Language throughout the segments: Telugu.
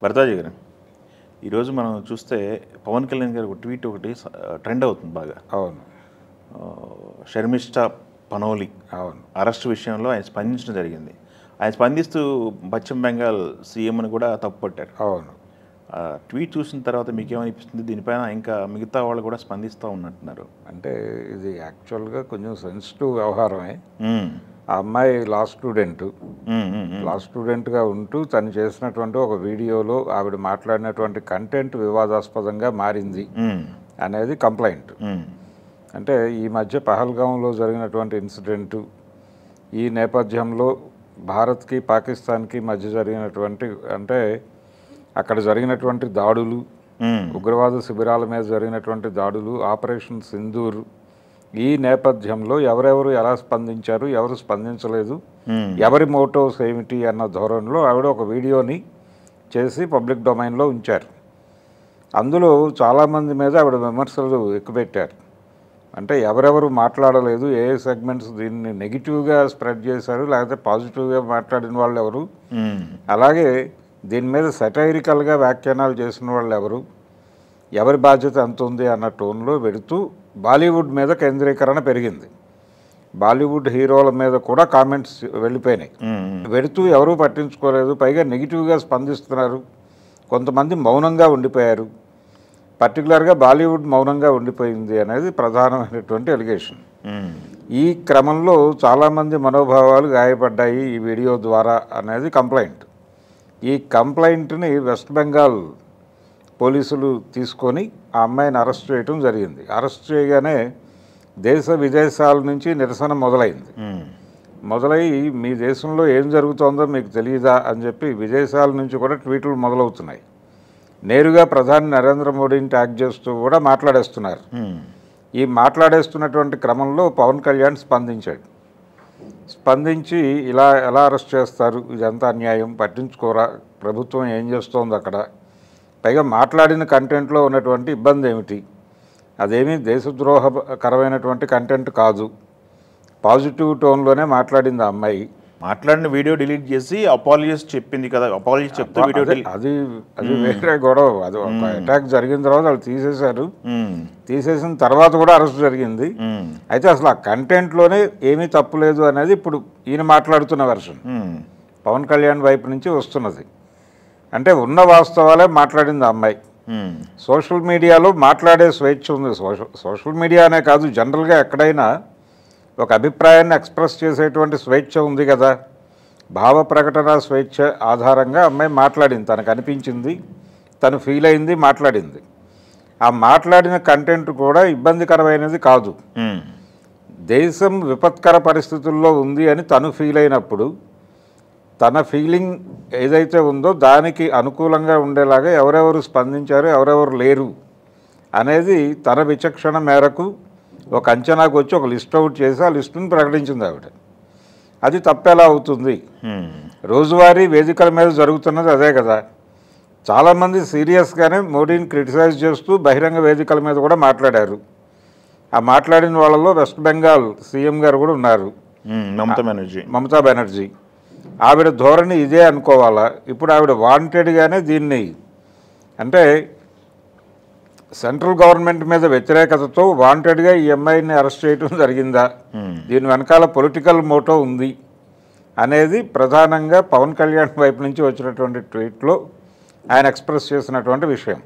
భరద్వాజ గారు, ఈరోజు మనం చూస్తే పవన్ కళ్యాణ్ గారు ఒక ట్వీట్ ఒకటి ట్రెండ్ అవుతుంది బాగా. అవును. షర్మిష్ఠ పనోలి అవును. అరెస్ట్ విషయంలో ఆయన స్పందించడం జరిగింది. ఆయన స్పందిస్తూ పశ్చిమ బెంగాల్ సీఎంని కూడా తప్పుపట్టారు. అవును. ట్వీట్ చూసిన తర్వాత మీకేమనిపిస్తుంది? దీనిపైన ఇంకా మిగతా వాళ్ళు కూడా స్పందిస్తూ ఉన్నట్టున్నారు. అంటే ఇది యాక్చువల్గా కొంచెం సెన్సిటివ్ వ్యవహారమే. ఆ అమ్మాయి లా స్టూడెంట్గా ఉంటూ తను చేసినటువంటి ఒక వీడియోలో ఆవిడ మాట్లాడినటువంటి కంటెంట్ వివాదాస్పదంగా మారింది అనేది కంప్లైంట్. అంటే ఈ మధ్య పహల్గాంలో జరిగినటువంటి ఇన్సిడెంటు, ఈ నేపథ్యంలో భారత్కి పాకిస్తాన్కి మధ్య జరిగినటువంటి అంటే అక్కడ జరిగినటువంటి దాడులు, ఉగ్రవాద శిబిరాల మీద జరిగినటువంటి దాడులు, ఆపరేషన్ సింధూర్, ఈ నేపథ్యంలో ఎవరెవరు ఎలా స్పందించారు, ఎవరు స్పందించలేదు, ఎవరి మోటివ్స్ ఏమిటి అన్న ధోరణిలో ఆవిడ ఒక వీడియోని చేసి పబ్లిక్ డొమైన్లో ఉంచారు. అందులో చాలామంది మీద ఆవిడ విమర్శలు ఎక్కుపెట్టారు. అంటే ఎవరెవరు మాట్లాడలేదు, ఏ సెగ్మెంట్స్ దీన్ని నెగిటివ్గా స్ప్రెడ్ చేశారు, లేకపోతే పాజిటివ్గా మాట్లాడిన వాళ్ళు ఎవరు, అలాగే దీని మీద సెటైరికల్గా వ్యాఖ్యానాలు చేసిన వాళ్ళు ఎవరు, ఎవరి బాధ్యత ఎంత ఉంది అన్న టోన్లో పెడుతూ బాలీవుడ్ మీద కేంద్రీకరణ పెరిగింది. బాలీవుడ్ హీరోల మీద కూడా కామెంట్స్ వెళ్ళిపోయినాయి. పెడుతూ ఎవరూ పట్టించుకోలేదు, పైగా నెగిటివ్గా స్పందిస్తున్నారు. కొంతమంది మౌనంగా ఉండిపోయారు. పర్టికులర్గా బాలీవుడ్ మౌనంగా ఉండిపోయింది అనేది ప్రధానమైనటువంటి ఎలిగేషన్. ఈ క్రమంలో చాలామంది మనోభావాలు గాయపడ్డాయి ఈ వీడియో ద్వారా అనేది కంప్లైంట్. ఈ కంప్లైంట్ని వెస్ట్ బెంగాల్ పోలీసులు తీసుకొని ఆ అమ్మాయిని అరెస్ట్ చేయడం జరిగింది. అరెస్ట్ చేయగానే దేశ విదేశాల నుంచి నిరసన మొదలై మీ దేశంలో ఏం జరుగుతోందో మీకు తెలియదా అని చెప్పి విదేశాల నుంచి కూడా ట్వీట్లు మొదలవుతున్నాయి. నేరుగా ప్రధాని నరేంద్ర మోడీని ట్యాగ్ చేస్తూ కూడా మాట్లాడేస్తున్నారు. ఈ మాట్లాడేస్తున్నటువంటి క్రమంలో పవన్ కళ్యాణ్ స్పందించి ఇలా ఎలా అరెస్ట్ చేస్తారు, ఇదంతా అన్యాయం, పట్టించుకోరా, ప్రభుత్వం ఏం చేస్తోంది అక్కడ, పైగా మాట్లాడిన కంటెంట్లో ఉన్నటువంటి ఇబ్బంది ఏమిటి, అదేమీ దేశద్రోహకరమైనటువంటి కంటెంట్ కాదు, పాజిటివ్ టోన్లోనే మాట్లాడింది ఆ అమ్మాయి. మాట్లాడిన వీడియో డిలీట్ చేసి అపాలజీస్ చెప్పింది కదా, అపాలజీ చెప్తే వీడియో అది వేరే గొడవ. అది ఒక అటాక్ జరిగిన తర్వాత వాళ్ళు తీసేసిన తర్వాత కూడా అరెస్ట్ జరిగింది. అయితే అసలు ఆ కంటెంట్లోనే ఏమీ తప్పు లేదు అనేది ఇప్పుడు ఈయన మాట్లాడుతున్న వెర్షన్ పవన్ కళ్యాణ్ వైపు నుంచి వస్తున్నది. అంటే ఉన్న వాస్తవాలే మాట్లాడింది ఆ అమ్మాయి. సోషల్ మీడియాలో మాట్లాడే స్వేచ్ఛ ఉంది. సోషల్ మీడియా అనే కాదు, జనరల్గా ఎక్కడైనా ఒక అభిప్రాయాన్ని ఎక్స్ప్రెస్ చేసేటువంటి స్వేచ్ఛ ఉంది కదా. భావ ప్రకటన స్వేచ్ఛ ఆధారంగా అమ్మాయి మాట్లాడింది, తనకు అనిపించింది, తను ఫీల్ అయింది, మాట్లాడింది. ఆ మాట్లాడిన కంటెంట్ కూడా ఇబ్బందికరమైనది కాదు. దేశం విపత్కర పరిస్థితుల్లో ఉంది అని తను ఫీల్ అయినప్పుడు తన ఫీలింగ్ ఏదైతే ఉందో దానికి అనుకూలంగా ఉండేలాగా ఎవరెవరు స్పందించారు, ఎవరెవరు లేరు అనేది తన విచక్షణ మేరకు ఒక అంచనాకు వచ్చి ఒక లిస్ట్ అవుట్ చేసి ఆ లిస్టును ప్రకటించింది ఆవిడ. అది తప్పెలా అవుతుంది? రోజువారీ వేదికల మీద జరుగుతున్నది అదే కదా. చాలామంది సీరియస్గానే మోడీని క్రిటిసైజ్ చేస్తూ బహిరంగ వేదికల మీద కూడా మాట్లాడారు. ఆ మాట్లాడిన వాళ్ళలో వెస్ట్ బెంగాల్ సీఎం గారు కూడా ఉన్నారు, మమతా బెనర్జీ. ఆవిడ ధోరణి ఇదే అనుకోవాలా? ఇప్పుడు ఆవిడ వాంటెడ్గానే దీన్ని, అంటే సెంట్రల్ గవర్నమెంట్ మీద వ్యతిరేకతతో వాంటెడ్గా ఈ అమ్మాయిని అరెస్ట్ చేయడం జరిగిందా, దీని వెనకాల పొలిటికల్ మోటో ఉంది అనేది ప్రధానంగా పవన్ కళ్యాణ్ వైపు నుంచి వచ్చినటువంటి ట్వీట్లో ఆయన ఎక్స్ప్రెస్ చేసినటువంటి విషయం.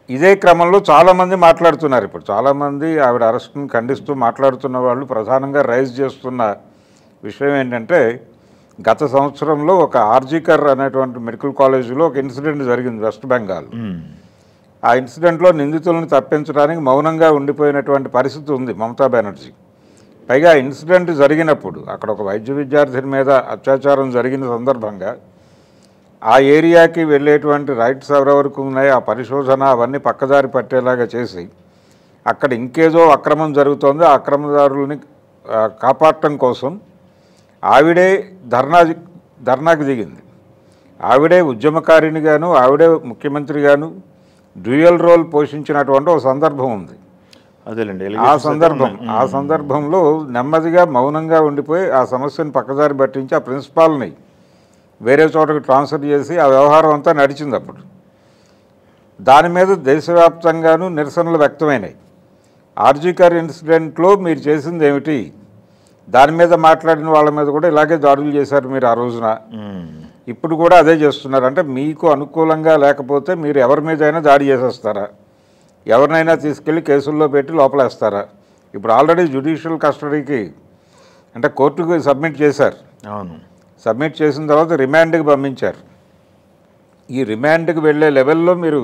ఇదే క్రమంలో చాలామంది మాట్లాడుతున్నారు. ఇప్పుడు చాలామంది ఆవిడ అరెస్ట్ని ఖండిస్తూ మాట్లాడుతున్న వాళ్ళు ప్రధానంగా రైజ్ చేస్తున్న విషయం ఏంటంటే, గత సంవత్సరంలో ఒక ఆర్జికర్ అనేటువంటి మెడికల్ కాలేజీలో ఒక ఇన్సిడెంట్ జరిగింది వెస్ట్ బెంగాల్. ఆ ఇన్సిడెంట్లో నిందితులను తప్పించడానికి మౌనంగా ఉండిపోయినటువంటి పరిస్థితి ఉంది మమతా బెనర్జీ. పైగా ఇన్సిడెంట్ జరిగినప్పుడు అక్కడ ఒక వైద్య విద్యార్థిని మీద అత్యాచారం జరిగిన సందర్భంగా ఆ ఏరియాకి వెళ్ళేటువంటి రైట్స్ ఎవరెవరికి ఉన్నాయి, ఆ పరిశోధన అవన్నీ పక్కదారి పట్టేలాగా చేసి అక్కడ ఇంకేదో అక్రమం జరుగుతోంది, ఆ అక్రమదారుల్ని కాపాడటం కోసం ఆవిడే ధర్నాకి దిగింది. ఆవిడే ఉద్యమకారినిగాను, ఆవిడే ముఖ్యమంత్రిగాను డ్యూయల్ రోల్ పోషించినటువంటి ఒక సందర్భం ఉంది. అదేలేండి. ఆ సందర్భంలో నెమ్మదిగా మౌనంగా ఉండిపోయి ఆ సమస్యను పక్కదారి పట్టించి ఆ ప్రిన్సిపాల్ని వేరే చోటకి ట్రాన్స్ఫర్ చేసి ఆ వ్యవహారం అంతా నడిచింది. అప్పుడు దాని మీద దేశవ్యాప్తంగానూ నిరసనలు వ్యక్తమైనాయి. ఆర్జీకర్ ఇన్సిడెంట్లో మీరు చేసింది ఏమిటి, దాని మీద మాట్లాడిన వాళ్ళ మీద కూడా ఇలాగే దాడులు చేశారు మీరు ఆ రోజున, ఇప్పుడు కూడా అదే చేస్తున్నారు. అంటే మీకు అనుకూలంగా లేకపోతే మీరు ఎవరి మీదైనా దాడి చేసేస్తారా, ఎవరినైనా తీసుకెళ్ళి కేసుల్లో పెట్టి లోపలేస్తారా? ఇప్పుడు ఆల్రెడీ జ్యుడిషియల్ కస్టడీకి అంటే కోర్టుకు సబ్మిట్ చేశారు. అవును, సబ్మిట్ చేసిన తర్వాత రిమాండ్కి పంపించారు. ఈ రిమాండ్కి వెళ్ళే లెవెల్లో మీరు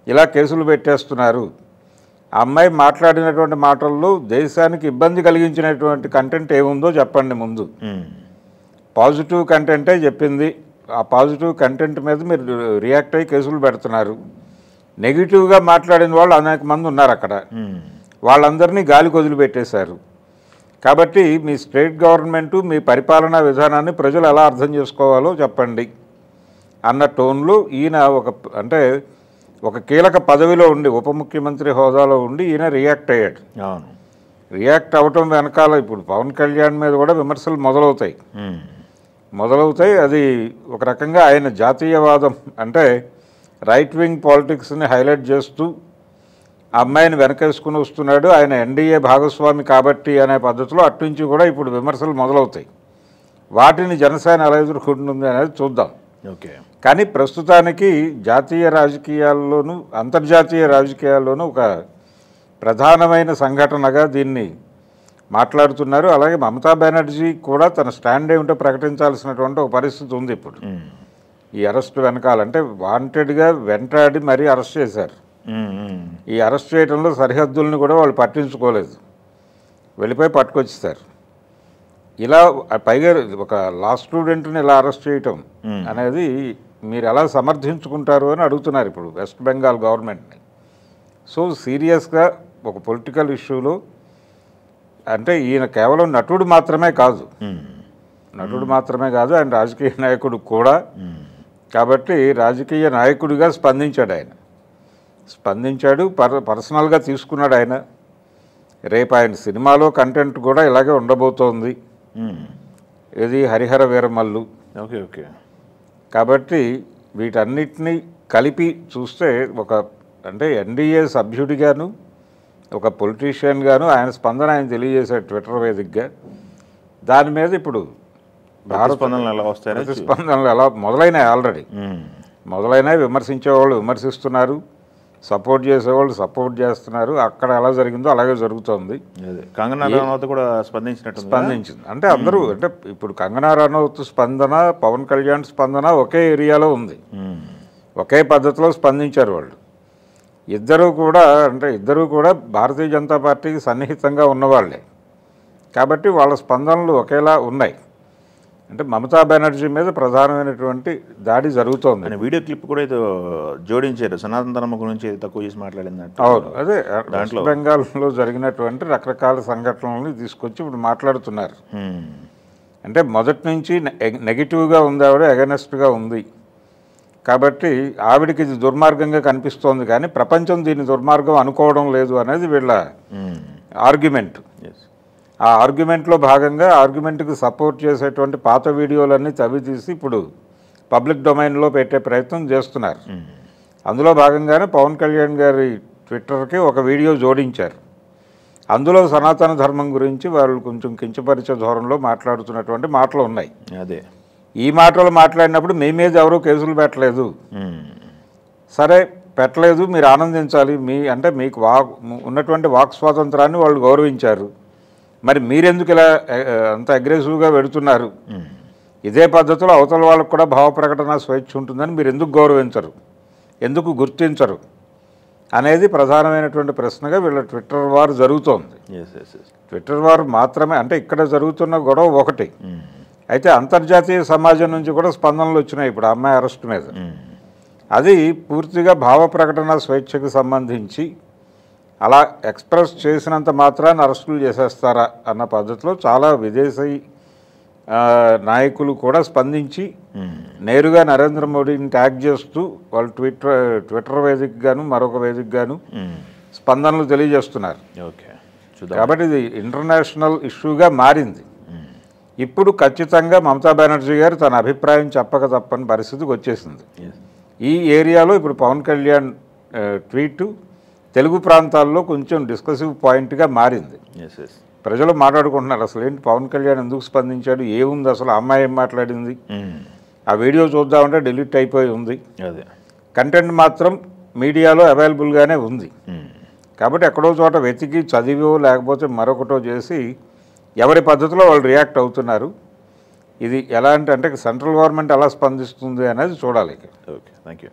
ఇలా కేసులు పెట్టేస్తున్నారు. ఆ అమ్మాయి మాట్లాడినటువంటి మాటల్లో దేశానికి ఇబ్బంది కలిగించినటువంటి కంటెంట్ ఏముందో చెప్పండి ముందు. పాజిటివ్ కంటెంటే చెప్పింది. ఆ పాజిటివ్ కంటెంట్ మీద మీరు రియాక్ట్ అయ్యి కేసులు పెడుతున్నారు. నెగిటివ్గా మాట్లాడిన వాళ్ళు అనేక మంది ఉన్నారు అక్కడ, వాళ్ళందరినీ గాలికి వదిలిపెట్టేశారు. కాబట్టి మీ స్టేట్ గవర్నమెంటు మీ పరిపాలనా విధానాన్ని ప్రజలు ఎలా అర్థం చేసుకోవాలో చెప్పండి అన్న టోన్లో ఈయన అంటే ఒక కీలక పదవిలో ఉండి ఉప ముఖ్యమంత్రి హోదాలో ఉండి ఈయన రియాక్ట్ అయ్యాడు. అవును, రియాక్ట్ అవటం వెనకాల ఇప్పుడు పవన్ కళ్యాణ్ మీద కూడా విమర్శలు మొదలవుతాయి. అది ఒక రకంగా ఆయన జాతీయవాదం అంటే రైట్ వింగ్ పాలిటిక్స్ని హైలైట్ చేస్తూ అమ్మాయిని వెనకేసుకుని వస్తున్నాడు, ఆయన ఎన్డీఏ భాగస్వామి కాబట్టి అనే పద్ధతిలో అట్నుంచి కూడా ఇప్పుడు విమర్శలు మొదలవుతాయి. వాటిని జనసేన ఎలా ఎదుర్కొంటుంది అనేది చూద్దాం. ఓకే. కానీ ప్రస్తుతానికి జాతీయ రాజకీయాల్లోనూ అంతర్జాతీయ రాజకీయాల్లోనూ ఒక ప్రధానమైన సంఘటనగా దీన్ని మాట్లాడుతున్నారు. అలాగే మమతా బెనర్జీ కూడా తన స్టాండ్ ఏమిటో ప్రకటించాల్సినటువంటి ఒక పరిస్థితి ఉంది ఇప్పుడు. ఈ అరెస్ట్ వెనకాలంటే వాంటెడ్గా వెంటాడి మరీ అరెస్ట్ చేశారు. ఈ అరెస్ట్ చేయడంలో సరిహద్దుల్ని కూడా వాళ్ళు పట్టించుకోలేదు, వెళ్ళిపోయి పట్టుకొచ్చేసారు. ఇలా పైగా ఒక లా స్టూడెంట్ని ఇలా అరెస్ట్ చేయటం అనేది మీరు ఎలా సమర్థించుకుంటారు అని అడుగుతున్నారు ఇప్పుడు వెస్ట్ బెంగాల్ గవర్నమెంట్ని. సో సీరియస్గా ఒక పొలిటికల్ ఇష్యూలో అంటే ఈయన కేవలం నటుడు మాత్రమే కాదు, ఆయన రాజకీయ నాయకుడు కూడా. కాబట్టి రాజకీయ నాయకుడిగా స్పందించాడు, పర్సనల్గా తీసుకున్నాడు ఆయన. రేపు ఆయన సినిమాలో కంటెంట్ కూడా ఇలాగే ఉండబోతోంది, ఇది హరిహర వీరమల్లు. ఓకే. కాబట్టి వీటన్నిటినీ కలిపి చూస్తే ఒక అంటే ఎన్డీఏ సభ్యుడిగాను ఒక పొలిటీషియన్గాను ఆయన స్పందన ఆయన తెలియజేశాడు ట్విట్టర్ వేదికగా. దాని మీద ఇప్పుడు ప్రతిస్పందనలు ఎలా మొదలైనాయి, ఆల్రెడీ మొదలైనాయి. విమర్శించేవాళ్ళు విమర్శిస్తున్నారు, సపోర్ట్ చేసేవాళ్ళు సపోర్ట్ చేస్తున్నారు. అక్కడ ఎలా జరిగిందో అలాగే జరుగుతోంది. కంగనా రనౌత్ కూడా స్పందించింది. అంటే అందరూ అంటే ఇప్పుడు కంగనా రనౌత్ స్పందన, పవన్ కళ్యాణ్ స్పందన ఒకే ఏరియాలో ఉంది, ఒకే పద్ధతిలో స్పందించారు వాళ్ళు. ఇద్దరూ కూడా భారతీయ జనతా పార్టీకి సన్నిహితంగా ఉన్నవాళ్లే కాబట్టి వాళ్ళ స్పందనలు ఒకేలా ఉన్నాయి. అంటే మమతా బెనర్జీ మీద ప్రధానమైనటువంటి దాడి జరుగుతోంది. వీడియో క్లిప్ కూడా ఏదో జోడించారు, సనాతన ధర్మం గురించి తక్కువ చేసి మాట్లాడిందంటే. అవును, అదే వెస్ట్ బెంగాల్లో జరిగినటువంటి రకరకాల సంఘటనలను తీసుకొచ్చి ఇప్పుడు మాట్లాడుతున్నారు. అంటే మొదటి నుంచి నెగిటివ్గా ఉంది, ఆవిడ ఎగనెస్ట్గా ఉంది. కాబట్టి ఆవిడికి ఇది దుర్మార్గంగా కనిపిస్తోంది, కానీ ప్రపంచం దీన్ని దుర్మార్గం అనుకోవడం లేదు అనేది వీళ్ళ ఆర్గ్యుమెంట్. ఆ ఆర్గ్యుమెంట్లో భాగంగా ఆర్గ్యుమెంట్కి సపోర్ట్ చేసేటువంటి పాత వీడియోలన్నీ తవ్వి తీసి ఇప్పుడు పబ్లిక్ డొమైన్లో పెట్టే ప్రయత్నం చేస్తున్నారు. అందులో భాగంగానే పవన్ కళ్యాణ్ గారి ట్విట్టర్కి ఒక వీడియో జోడించారు. అందులో సనాతన ధర్మం గురించి వాళ్ళు కొంచెం కించపరిచే ధోరణిలో మాట్లాడుతున్నటువంటి మాటలు ఉన్నాయి. అదే ఈ మాటలు మాట్లాడినప్పుడు మీ మీద ఎవరూ కేసులు పెట్టలేదు, సరే పెట్టలేదు, మీరు ఆనందించాలి. అంటే మీకు ఉన్నటువంటి వాక్ స్వాతంత్రాన్ని వాళ్ళు గౌరవించారు. మరి మీరెందుకు ఇలా అంత అగ్రెసివ్గా పెడుతున్నారు? ఇదే పద్ధతిలో అవతల వాళ్ళకు కూడా భావ ప్రకటన స్వేచ్ఛ ఉంటుందని మీరు ఎందుకు గౌరవించరు, ఎందుకు గుర్తించరు అనేది ప్రధానమైనటువంటి ప్రశ్నగా వీళ్ళ ట్విట్టర్ వార్ జరుగుతోంది. ట్విట్టర్ వార్ మాత్రమే అంటే ఇక్కడ జరుగుతున్న గొడవ ఒకటి. అయితే అంతర్జాతీయ సమాజం నుంచి కూడా స్పందనలు వచ్చినాయి ఇప్పుడు అమ్మాయి అరెస్ట్ మీద. అది పూర్తిగా భావ ప్రకటన స్వేచ్ఛకు సంబంధించి అలా ఎక్స్ప్రెస్ చేసినంత మాత్రాన్ని అరెస్టులు చేసేస్తారా అన్న పద్ధతిలో చాలా విదేశీ నాయకులు కూడా స్పందించి నేరుగా నరేంద్ర మోడీని ట్యాగ్ చేస్తూ వాళ్ళు ట్విట్టర్ వేదికగాను మరొక వేదికగాను స్పందనలు తెలియజేస్తున్నారు. కాబట్టి ఇది ఇంటర్నేషనల్ ఇష్యూగా మారింది. ఇప్పుడు ఖచ్చితంగా మమతా బెనర్జీ గారు తన అభిప్రాయం చెప్పక తప్పని పరిస్థితికి వచ్చేసింది. ఈ ఏరియాలో ఇప్పుడు పవన్ కళ్యాణ్ ట్వీట్ తెలుగు ప్రాంతాల్లో కొంచెం డిస్కసివ్ పాయింట్గా మారింది. ప్రజలు మాట్లాడుకుంటున్నారు అసలు ఏంటి పవన్ కళ్యాణ్ ఎందుకు స్పందించాడు, ఏముంది అసలు అమ్మాయి ఏం మాట్లాడింది, ఆ వీడియో చూద్దామంటే డిలీట్ అయిపోయి ఉంది, కంటెంట్ మాత్రం మీడియాలో అవైలబుల్గానే ఉంది. కాబట్టి ఎక్కడో చోట వెతికి చదివో లేకపోతే మరొకటో చేసి ఎవరి పద్ధతిలో వాళ్ళు రియాక్ట్ అవుతున్నారు. ఇది ఎలా అంటే సెంట్రల్ గవర్నమెంట్ ఎలా స్పందిస్తుంది అనేది చూడాలి. Okay, thank you.